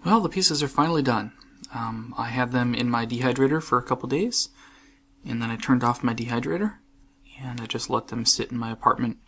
Well, the pieces are finally done. I had them in my dehydrator for a couple days, and then I turned off my dehydrator, and I just let them sit in my apartment.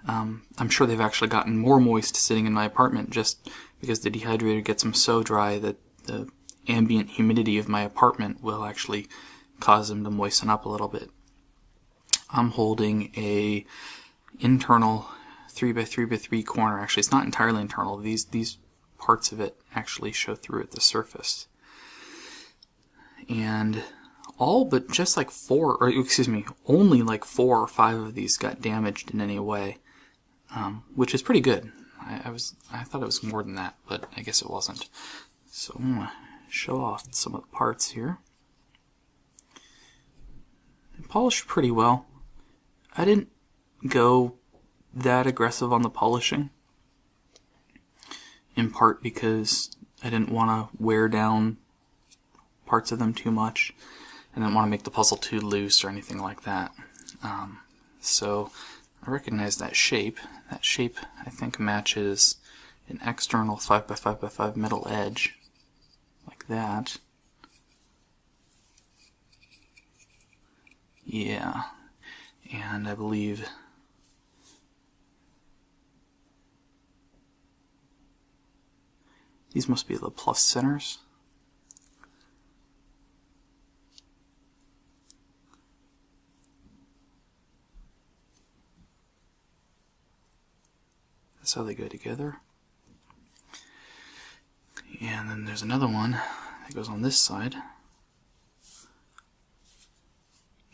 I'm sure they've actually gotten more moist sitting in my apartment just because the dehydrator gets them so dry that the ambient humidity of my apartment will actually cause them to moisten up a little bit. I'm holding a internal 3x3x3 corner. Actually, it's not entirely internal. These parts of it actually show through at the surface. And all but just like only like 4 or 5 of these got damaged in any way, which is pretty good. I thought it was more than that, but I guess it wasn't. So I'm gonna show off some of the parts here. They polished pretty well. I didn't go that aggressive on the polishing, in part because I didn't want to wear down parts of them too much. I didn't want to make the puzzle too loose or anything like that. So I recognize that shape. That shape, I think, matches an external 5x5x5 metal edge, like that. Yeah, and I believe these must be the plus centers. That's how they go together. And then there's another one that goes on this side.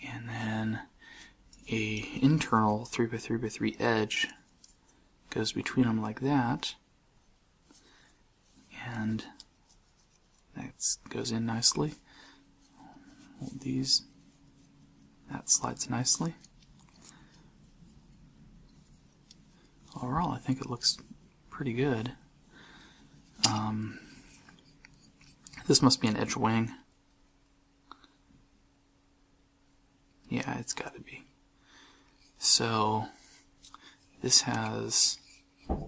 And then a internal 3x3x3 edge goes between them like that. And that goes in nicely. Hold these. That slides nicely. Overall, I think it looks pretty good. This must be an edge wing. Yeah, it's got to be. So this has, does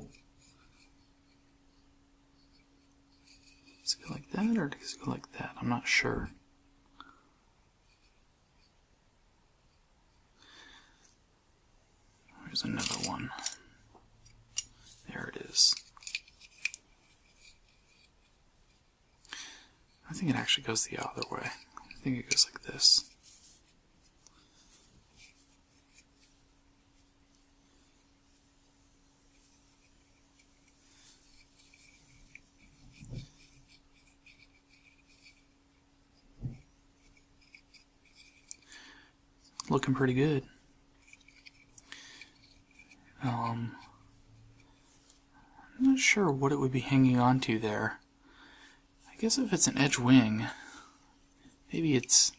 it go like that or does it go like that? I'm not sure. There's another one. There it is. I think it actually goes the other way. I think it goes like this. Looking pretty good. I'm not sure what it would be hanging onto there. I guess if it's an edge wing, maybe it's,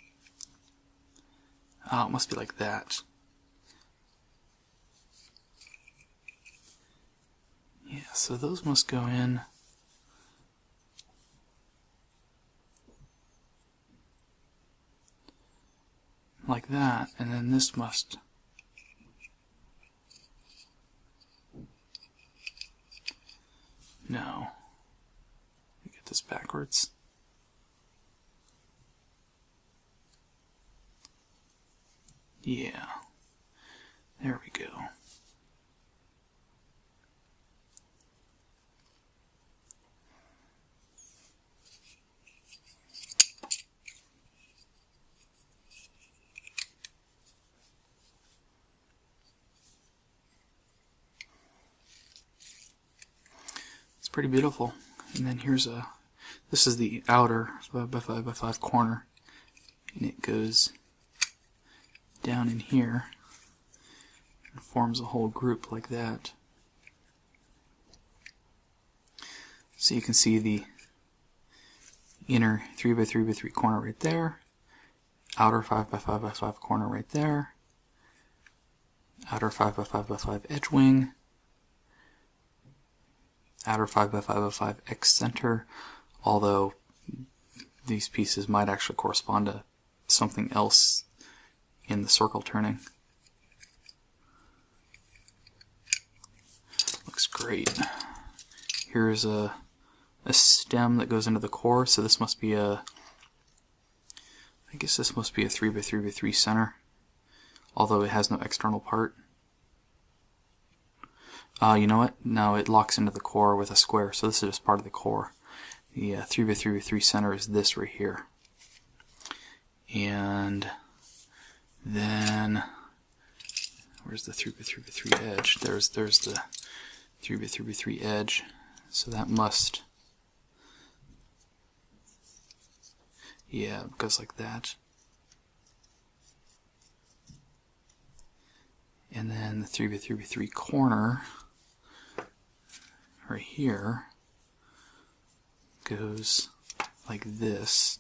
it must be like that. Yeah, so those must go in like that, and then this must no. Let me get this backwards. Yeah. There we go. Pretty beautiful. And then here's this is the outer 5x5x5 corner, and it goes down in here and forms a whole group like that. So you can see the inner 3x3x3 corner right there, outer 5x5x5 corner right there, outer 5x5x5 edge wing, outer 5x5x5 X center, although these pieces might actually correspond to something else in the circle turning. Looks great. Here's stem that goes into the core, so this must be a, I guess this must be a 3x3x3 center, although it has no external part. You know what? No, it locks into the core with a square, so this is just part of the core. The 3x3x3 center is this right here. And then, where's the 3x3x3 edge? There's the 3x3x3 edge. So that must, yeah, it goes like that. And then the 3x3x3 corner right here goes like this.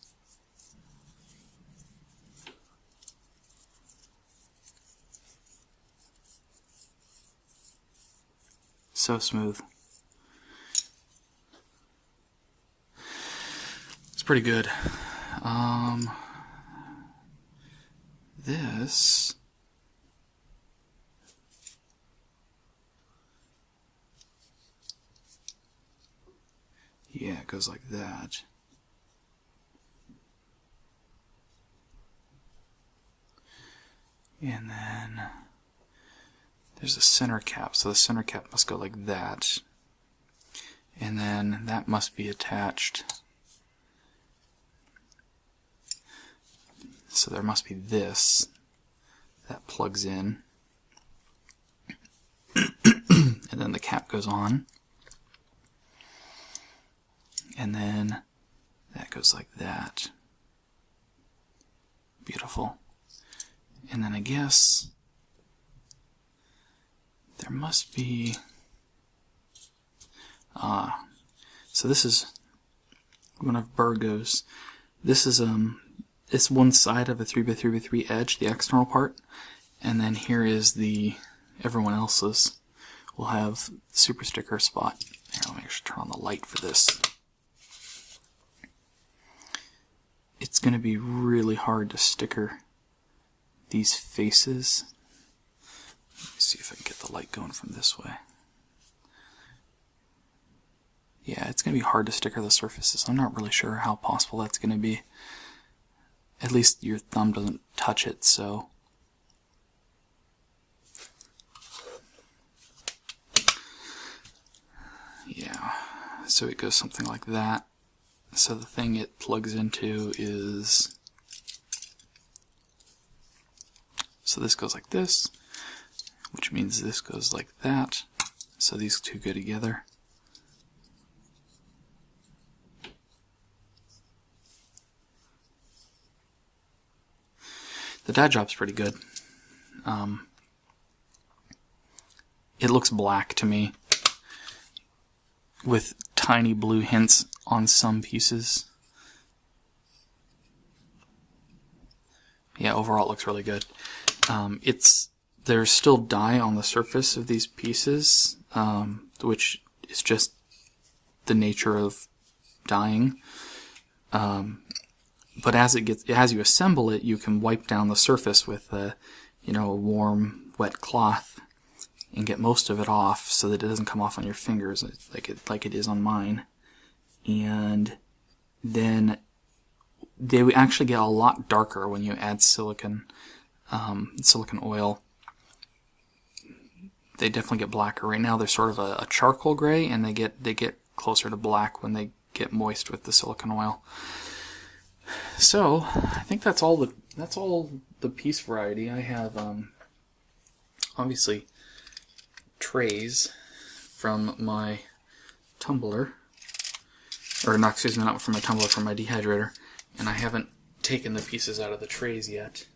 So smooth. It's pretty good. This, yeah, it goes like that. And then there's a center cap, so the center cap must go like that. And then that must be attached. So there must be this that plugs in. And then the cap goes on. And then that goes like that. Beautiful. And then I guess there must be, so this is one of Burgo's. This is it's one side of a 3x3x3 edge, the external part, and then here is the everyone else's. We'll have the super sticker spot. Here, let me actually turn on the light for this. It's going to be really hard to sticker these faces. Let me see if I can get the light going from this way. Yeah, it's going to be hard to sticker the surfaces. I'm not really sure how possible that's going to be. At least your thumb doesn't touch it, so. Yeah, so it goes something like that. So the thing it plugs into is, so this goes like this, which means this goes like that. So these two go together. The die job's pretty good. It looks black to me, with tiny blue hints on some pieces. Yeah, overall it looks really good. There's still dye on the surface of these pieces, which is just the nature of dyeing. But as you assemble it, you can wipe down the surface with a warm, wet cloth and get most of it off so that it doesn't come off on your fingers like it is on mine. And then they actually get a lot darker when you add silicone oil. They definitely get blacker. Right now they're sort of a charcoal gray, and they get closer to black when they get moist with the silicone oil. So I think that's all the piece variety. I have obviously trays from my tumbler, or not, excuse me, not from my tumbler, from my dehydrator, and I haven't taken the pieces out of the trays yet,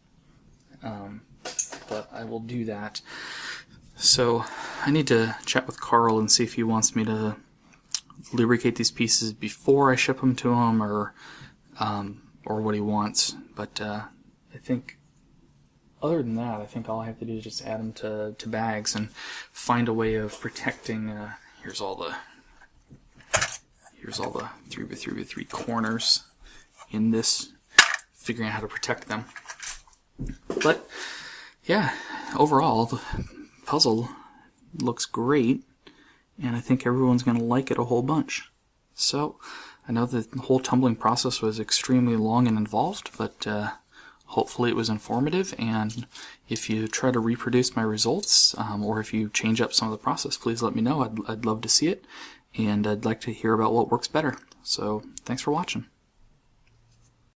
but I will do that. So I need to chat with Carl and see if he wants me to lubricate these pieces before I ship them to him, or what he wants. But I think other than that, I think all I have to do is just add them to bags and find a way of protecting. Here's all the 3x3x3 corners in this, figuring out how to protect them. But yeah, overall the puzzle looks great, and I think everyone's going to like it a whole bunch. So I know that the whole tumbling process was extremely long and involved, but hopefully it was informative, and if you try to reproduce my results, or if you change up some of the process, please let me know. I'd love to see it, and I'd like to hear about what works better. So thanks for watching.